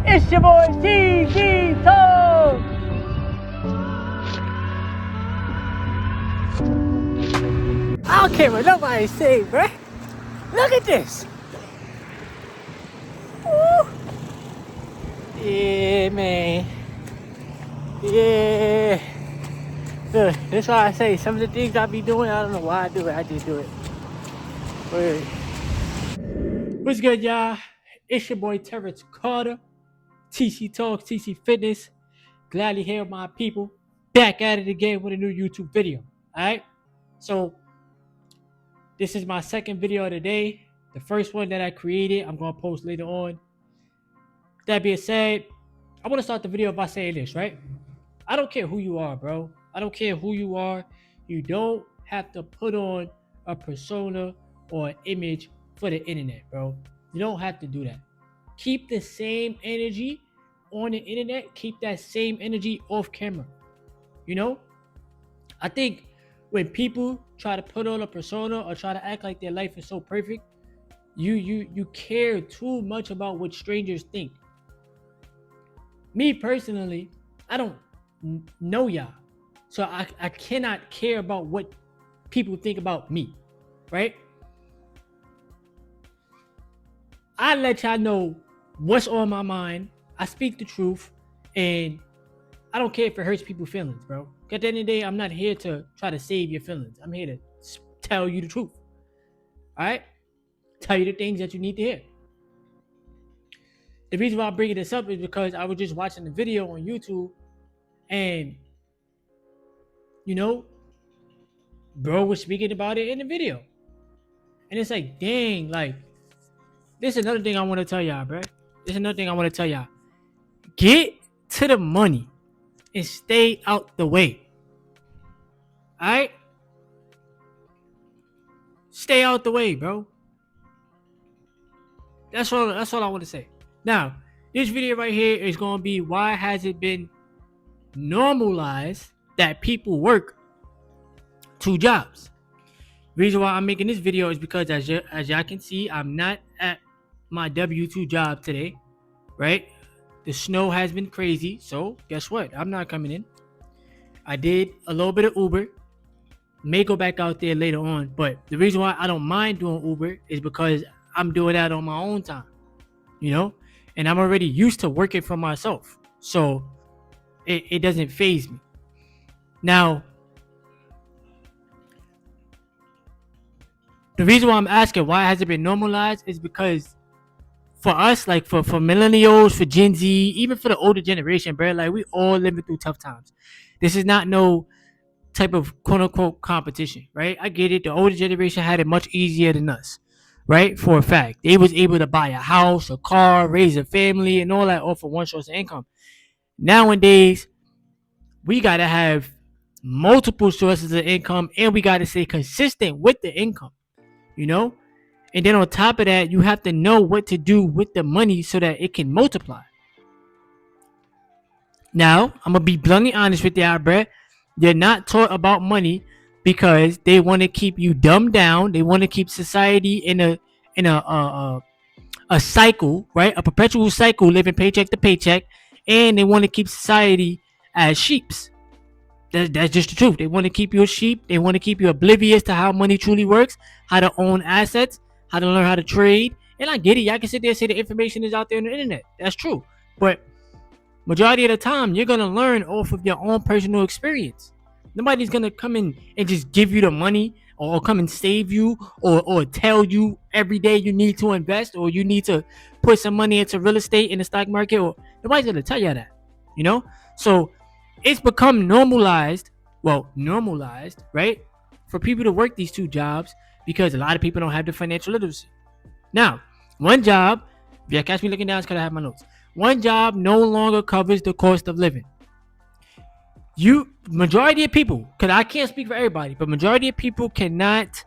It's your boy CG Talk. I don't care what nobody say, bruh. Look at this. Woo. Yeah, man. Yeah. Look, that's why I say some of the things I be doing, I don't know why I do it. I just do it. Word. What's good, y'all? It's your boy Terrence Carter. TC Talk, TC Fitness. Glad to hear my people back at it again with a new YouTube video. Alright? So this is my second video of the day. The first one that I created, I'm gonna post later on. That being said, I want to start the video by saying this, right? I don't care who you are, bro. I don't care who you are. You don't have to put on a persona or an image for the internet, bro. You don't have to do that. Keep the same energy on the internet. Keep that same energy off camera. You know? I think when people try to put on a persona or try to act like their life is so perfect, you care too much about what strangers think. Me personally, I don't know y'all, so I cannot care about what people think about me, right? I let y'all know what's on my mind. I speak the truth, and I don't care if it hurts people's feelings, bro. At the end of the day, I'm not here to try to save your feelings. I'm here to tell you the truth. All right? Tell you the things that you need to hear. The reason why I'm bringing this up is because I was just watching the video on YouTube, and you know, bro was speaking about it in the video, and it's like, dang, like, this is another thing I want to tell y'all, bro. This is another thing I want to tell y'all. Get to the money and stay out the way. All right? Stay out the way, bro. That's all I want to say. Now, this video right here is going to be why has it been normalized that people work 2 jobs. Reason why I'm making this video is because as y'all can see, I'm not at my W2 job today, right? The snow has been crazy, so guess what? I'm not coming in. I did a little bit of Uber. May go back out there later on, but the reason why I don't mind doing Uber is because I'm doing that on my own time, you know? And I'm already used to working for myself, so it doesn't faze me. Now, the reason why I'm asking why has it been normalized is because for us, like for millennials, for Gen Z, even for the older generation, bro, like we all living through tough times. This is not no type of quote unquote competition, right? I get it. The older generation had it much easier than us, right? For a fact, they was able to buy a house, a car, raise a family, and all that off of one source of income. Nowadays, we gotta have multiple sources of income, and we gotta stay consistent with the income, you know. And then on top of that, you have to know what to do with the money so that it can multiply. Now, I'm gonna be bluntly honest with y'all, bruh. You're not taught about money because they want to keep you dumbed down. They want to keep society in a cycle, right? A perpetual cycle, living paycheck to paycheck, and they want to keep society as sheeps. That's just the truth. They want to keep you a sheep. They want to keep you oblivious to how money truly works, how to own assets, how to learn how to trade. And I get it. Y'all can sit there and say the information is out there on the internet. That's true. But majority of the time, you're going to learn off of your own personal experience. Nobody's going to come in and just give you the money or come and save you or tell you every day you need to invest or you need to put some money into real estate in the stock market. Or nobody's going to tell you that, you know? So it's become normalized, right? For people to work these 2 jobs because a lot of people don't have the financial literacy. Now, one job, if you catch me looking down, it's because I have my notes. One job no longer covers the cost of living. Majority of people, because I can't speak for everybody, but majority of people cannot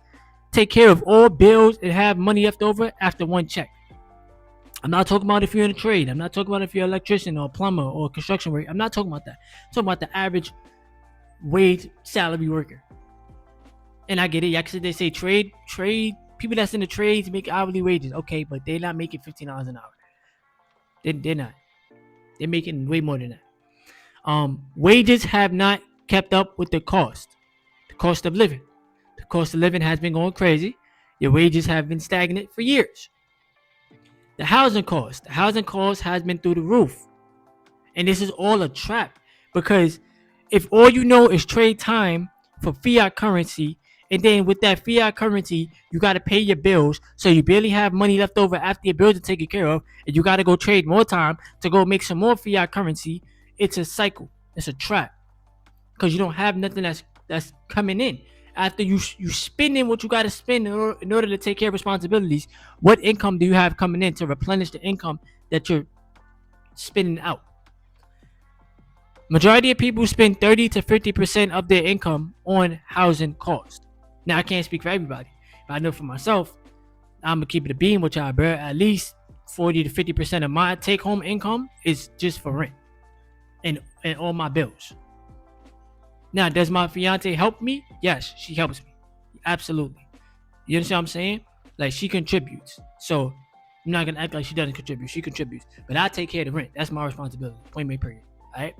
take care of all bills and have money left over after one check. I'm not talking about if you're in a trade. I'm not talking about if you're an electrician or a plumber or a construction worker. I'm not talking about that. I'm talking about the average wage salary worker. And I get it. Actually, they say trade people that's in the trades make hourly wages. Okay, but they're not making $15 an hour. They're not. They're making way more than that. Wages have not kept up with the cost of living. The cost of living has been going crazy. Your wages have been stagnant for years. The housing cost has been through the roof. And this is all a trap, because if all you know is trade time for fiat currency, and then with that fiat currency, you got to pay your bills, so you barely have money left over after your bills are taken care of, and you got to go trade more time to go make some more fiat currency. It's a cycle. It's a trap, because you don't have nothing that's coming in. After you spending what you got to spend in order to take care of responsibilities, what income do you have coming in to replenish the income that you're spending out? Majority of people spend 30 to 50% of their income on housing cost. Now, I can't speak for everybody, but I know for myself, I'm gonna keep it a beam with y'all, bro. At least 40 to 50% of my take-home income is just for rent and all my bills. Now, does my fiance help me? Yes, she helps me. Absolutely. You understand what I'm saying? Like, she contributes. So I'm not gonna act like she doesn't contribute. She contributes, but I take care of the rent. That's my responsibility. Point blank period. All right.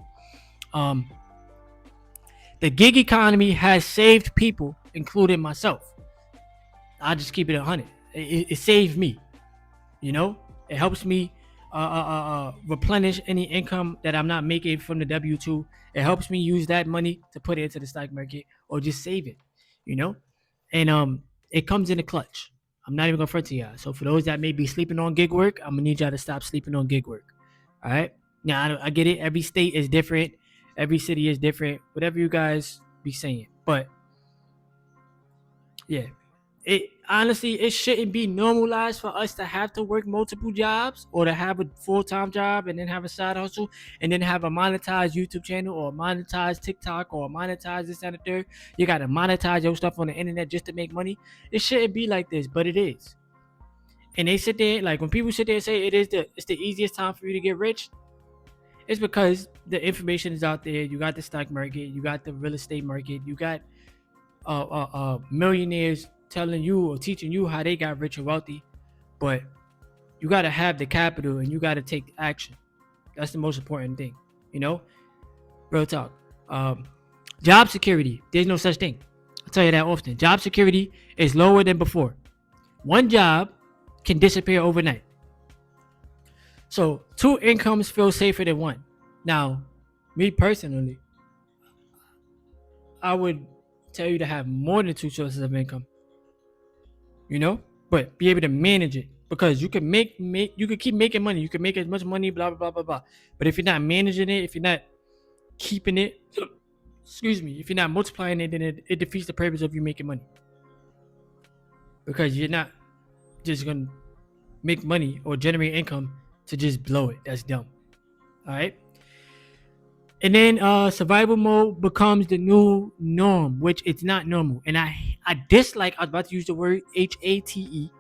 The gig economy has saved people, including myself. I just keep it 100. It saves me. You know, it helps me replenish any income that I'm not making from the W-2. It helps me use that money to put it into the stock market or just save it. You know, and it comes in a clutch. I'm not even gonna front to y'all. So for those that may be sleeping on gig work, I'm gonna need y'all to stop sleeping on gig work. All right. Now I get it. Every state is different. Every city is different. Whatever you guys be saying, but yeah, it honestly, it shouldn't be normalized for us to have to work multiple jobs, or to have a full-time job and then have a side hustle and then have a monetized YouTube channel or a monetized TikTok or a monetized this and the third. You gotta monetize your stuff on the internet just to make money. It shouldn't be like this, but it is. And they sit there, like when people sit there and say it's the easiest time for you to get rich, it's because the information is out there. You got the stock market, you got the real estate market, you got millionaires telling you or teaching you how they got rich and wealthy. But you got to have the capital and you got to take action. That's the most important thing. You know, real talk. Job security, there's no such thing. I tell you that often. Job security is lower than before. One job can disappear overnight. So 2 incomes feel safer than 1. Now, me personally, I would tell you to have more than 2 sources of income. You know, but be able to manage it, because you can you can keep making money. You can make as much money, blah blah blah blah blah. But if you're not managing it, if you're not keeping it, excuse me, if you're not multiplying it, then it defeats the purpose of you making money. Because you're not just gonna make money or generate income to just blow it. That's dumb. All right. And then survival mode becomes the new norm, which it's not normal. And I dislike, I was about to use the word HATE,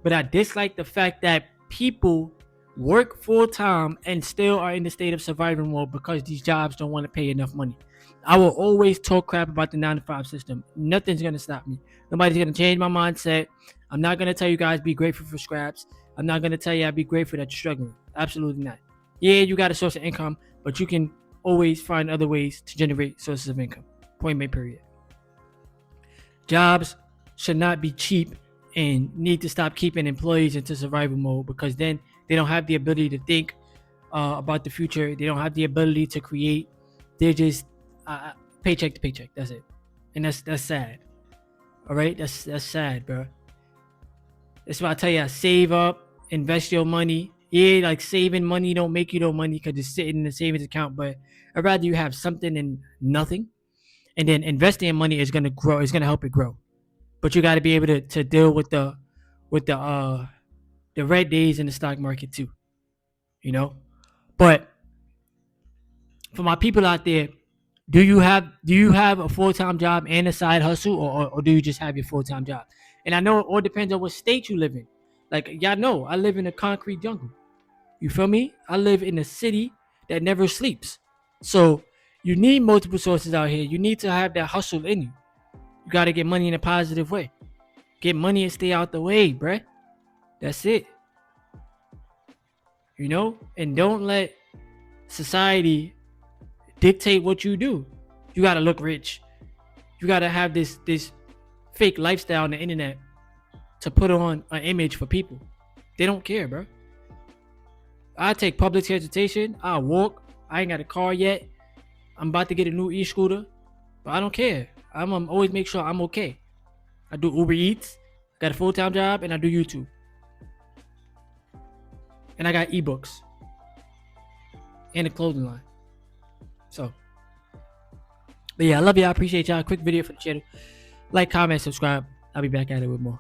but I dislike the fact that people work full time and still are in the state of survival mode because these jobs don't want to pay enough money. I will always talk crap about the 9-to-5 system. Nothing's going to stop me. Nobody's going to change my mindset. I'm not going to tell you guys be grateful for scraps. I'm not going to tell you I'd be grateful that you're struggling. Absolutely not. Yeah, you got a source of income, but you can always find other ways to generate sources of income. Point made, period. Jobs should not be cheap and need to stop keeping employees into survival mode, because then they don't have the ability to think about the future. They don't have the ability to create. They're just paycheck to paycheck. That's it. And that's sad. All right? That's sad, bro. That's why I tell you, save up, invest your money. Yeah, like saving money don't make you no money because it's sitting in the savings account, but I'd rather you have something than nothing. And then investing in money is gonna grow. It's gonna help it grow. But you got to be able to deal with the red days in the stock market too. You know. But for my people out there, do you have a full-time job and a side hustle, or do you just have your full-time job? And I know it all depends on what state you live in. Like, y'all know, I live in a concrete jungle. You feel me? I live in a city that never sleeps. So you need multiple sources out here. You need to have that hustle in you. You got to get money in a positive way. Get money and stay out the way, bruh. That's it. You know? And don't let society dictate what you do. You gotta look rich. You gotta have this fake lifestyle on the internet to put on an image for people. They don't care, bro. I take public transportation. I walk. I ain't got a car yet. I'm about to get a new e-scooter, but I don't care. I'm always make sure I'm okay. I do Uber Eats, got a full-time job, and I do YouTube. And I got ebooks and a clothing line. So, but yeah, I love y'all. I appreciate y'all. Quick video for the channel. Like, comment, subscribe. I'll be back at it with more.